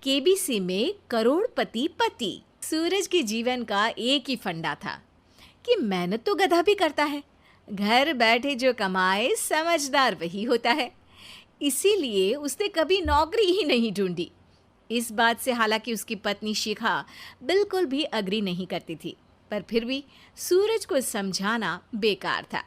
KBC में करोड़पति पति। सूरज के जीवन का एक ही फंडा था कि मेहनत तो गधा भी करता है, घर बैठे जो कमाए समझदार वही होता है। इसीलिए उसने कभी नौकरी ही नहीं ढूंढी। इस बात से हालांकि उसकी पत्नी शिखा बिल्कुल भी अग्री नहीं करती थी, पर फिर भी सूरज को समझाना बेकार था।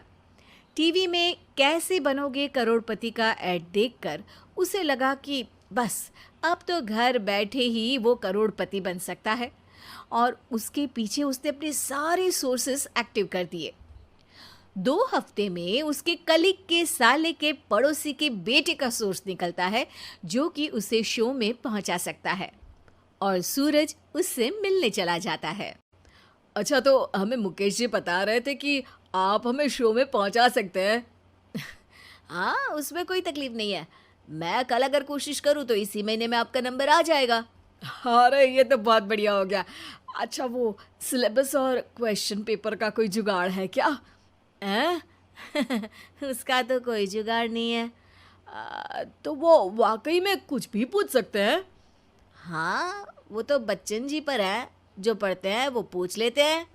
टीवी में कैसे बनोगे करोड़पति का ऐड देखकर उसे लगा कि बस अब तो घर बैठे ही वो करोड़पति बन सकता है, और उसके पीछे उसने अपने सारे सोर्सेस एक्टिव कर दिए। 2 हफ्ते में उसके कलीग के साले के पड़ोसी के बेटे का सोर्स निकलता है जो कि उसे शो में पहुंचा सकता है, और सूरज उससे मिलने चला जाता है। अच्छा, तो हमें मुकेश जी बता रहे थे कि आप हमें शो में पहुंचा सकते हैं। हाँ, उसमें कोई तकलीफ नहीं है। मैं कल अगर कोशिश करूँ तो इसी महीने में आपका नंबर आ जाएगा। अरे ये तो बहुत बढ़िया हो गया। अच्छा, वो सिलेबस और क्वेश्चन पेपर का कोई जुगाड़ है क्या? हैं? उसका तो कोई जुगाड़ नहीं है। तो वो वाकई में कुछ भी पूछ सकते हैं? हाँ, वो तो बच्चन जी पर है, जो पढ़ते हैं वो पूछ लेते हैं।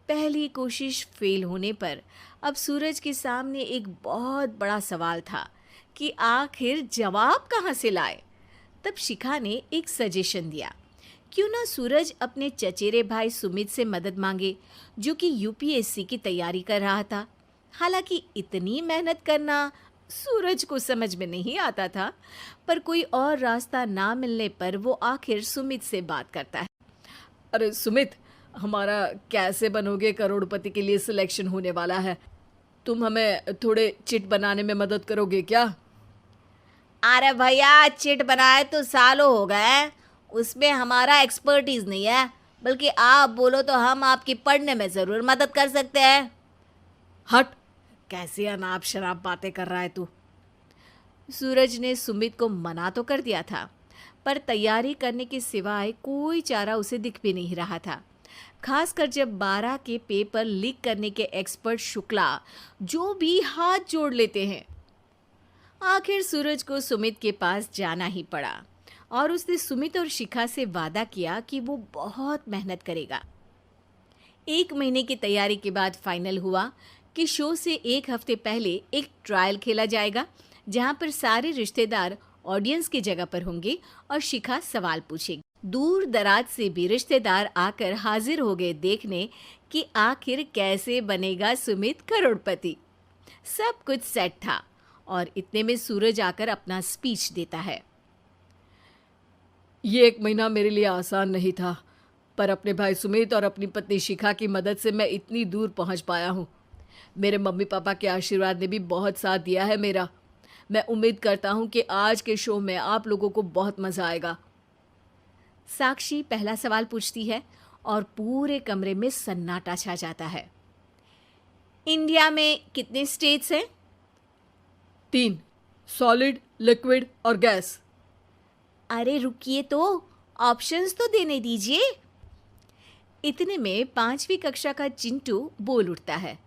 पहली कोशिश फेल होने पर अब सूरज के सामने एक बहुत बड़ा सवाल था कि आखिर जवाब कहाँ से लाए। तब शिखा ने एक सजेशन दिया, क्यों ना सूरज अपने चचेरे भाई सुमित से मदद मांगे, जो कि यूपीएससी की तैयारी कर रहा था। हालांकि इतनी मेहनत करना सूरज को समझ में नहीं आता था, पर कोई और रास्ता ना मिलने पर वो आखिर सुमित से बात करता है। अरे सुमित, हमारा कैसे बनोगे करोड़पति के लिए सिलेक्शन होने वाला है। तुम हमें थोड़े चिट बनाने में मदद करोगे क्या? अरे भैया, चिट बनाए तो सालों हो गए, उसमें हमारा एक्सपर्टीज नहीं है, बल्कि आप बोलो तो हम आपकी पढ़ने में ज़रूर मदद कर सकते हैं। हट, कैसी अनाप शराब बातें कर रहा है तू। सूरज ने सुमित को मना तो कर दिया था, पर तैयारी करने के सिवाय कोई चारा उसे दिख भी नहीं रहा था, खासकर जब 12 के पेपर लीक करने के एक्सपर्ट शुक्ला जो भी हाथ जोड़ लेते हैं। आखिर सूरज को सुमित के पास जाना ही पड़ा, और उसने सुमित और शिखा से वादा किया कि वो बहुत मेहनत करेगा। 1 महीने की तैयारी के बाद फाइनल हुआ कि शो से 1 हफ्ते पहले एक ट्रायल खेला जाएगा, जहां पर सारे रिश्तेदार ऑडियंस की जगह पर होंगे और शिखा सवाल पूछेगी। दूर दराज से भी रिश्तेदार आकर हाजिर हो गए देखने कि आखिर कैसे बनेगा सुमित करोड़पति। सब कुछ सेट था, और इतने में सूरज आकर अपना स्पीच देता है। ये 1 महीना मेरे लिए आसान नहीं था, पर अपने भाई सुमित और अपनी पत्नी शिखा की मदद से मैं इतनी दूर पहुंच पाया हूँ। मेरे मम्मी पापा के आशीर्वाद ने भी बहुत साथ दिया है मेरा। मैं उम्मीद करता हूँ कि आज के शो में आप लोगों को बहुत मज़ा आएगा। साक्षी पहला सवाल पूछती है और पूरे कमरे में सन्नाटा छा जाता है। इंडिया में कितने स्टेट्स हैं? 3, सॉलिड, लिक्विड और गैस। अरे रुकिए, तो ऑप्शंस तो देने दीजिए। इतने में 5वीं कक्षा का चिंटू बोल उठता है।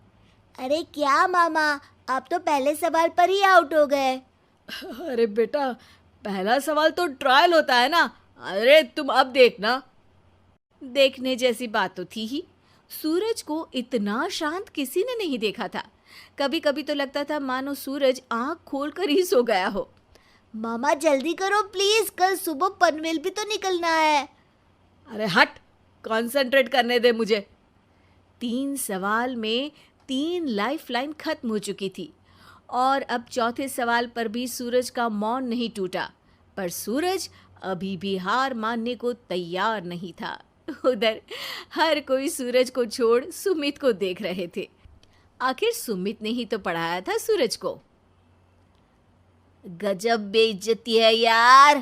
अरे क्या मामा, आप तो पहले सवाल पर ही आउट हो गए। अरे बेटा, पहला सवाल तो ट्रायल होता है ना। अरे तुम अब देखना। देखने जैसी बात तो थी ही। सूरज को इतना शांत किसी ने नहीं देखा था। कभी कभी तो लगता था मानो सूरज आंख खोलकर ही सो गया हो। मामा जल्दी करो प्लीज, कल सुबह पनवेल भी तो निकलना है। अरे हट, कंसंट्रेट करने दे मुझे। 3 सवाल में 3 लाइफलाइन खत्म हो चुकी थी, और अब चौथे सवाल पर भी सूरज का मौन नहीं टूटा। पर सूरज अभी भी हार मानने को तैयार नहीं था। उधर हर कोई सूरज को छोड़ सुमित को देख रहे थे। आखिर सुमित ने ही तो पढ़ाया था सूरज को। गजब बेइज्जती है यार।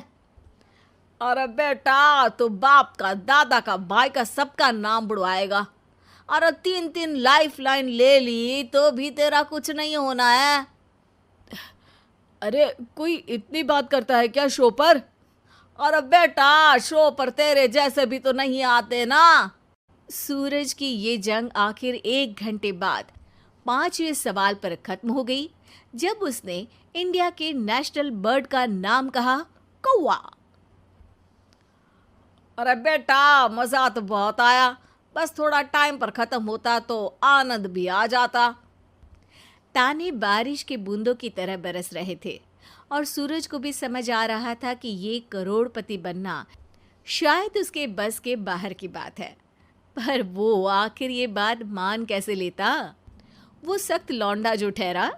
अरे बेटा, तो बाप का, दादा का, भाई का, सबका नाम बुड़वाएगा। अरे 3 लाइफलाइन ले ली तो भी तेरा कुछ नहीं होना है। अरे कोई इतनी बात करता है क्या शो पर? अरे बेटा, शो पर तेरे जैसे भी तो नहीं आते ना। सूरज की ये जंग आखिर 1 घंटे बाद 5वें सवाल पर खत्म हो गई, जब उसने इंडिया के नेशनल बर्ड का नाम कहा, कौवा। अरे बेटा, मजा तो बहुत आया, बस थोड़ा टाइम पर खत्म होता तो आनंद भी आ जाता। ताने बारिश के बूंदों की तरह बरस रहे थे और सूरज को भी समझ आ रहा था कि ये करोड़पति बनना शायद उसके बस के बाहर की बात है। पर वो आखिर ये बात मान कैसे लेता? वो सख्त लौंडा जो ठहरा,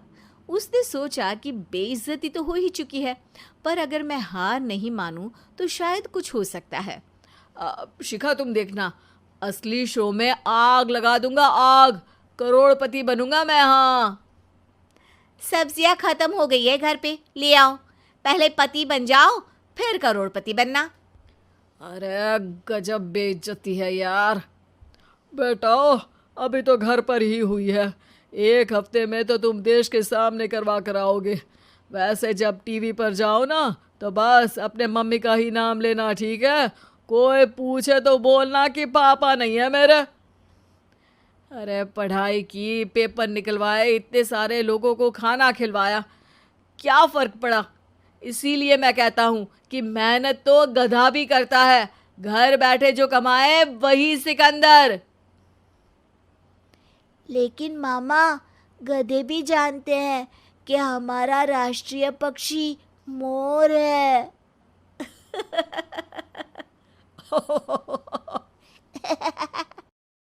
उसने सोचा कि बेइज्जती तो हो ही चुकी है, पर अगर मैं हार नहीं मानूं तो शायद कुछ हो सकता है। शिखा, तुम देखना, असली शो में आग लगा दूंगा, आग, करोड़पति बनूंगा मैं। हाँ, सब्जियां खत्म हो गई है घर पे, ले आओ। पहले पति बन जाओ, फिर करोड़पति बनना। अरे गजब बेइज्जती है यार। बेटा, अभी तो घर पर ही हुई है, 1 हफ्ते में तो तुम देश के सामने करवा कर आओगे। वैसे जब टीवी पर जाओ ना तो बस अपने मम्मी का ही नाम लेना, ठीक है? कोई पूछे तो बोलना कि पापा नहीं है मेरे। अरे पढ़ाई की, पेपर निकलवाए, इतने सारे लोगों को खाना खिलवाया, क्या फर्क पड़ा? इसीलिए मैं कहता हूँ कि मेहनत तो गधा भी करता है, घर बैठे जो कमाए वही सिकंदर। लेकिन मामा, गधे भी जानते हैं कि हमारा राष्ट्रीय पक्षी मोर है।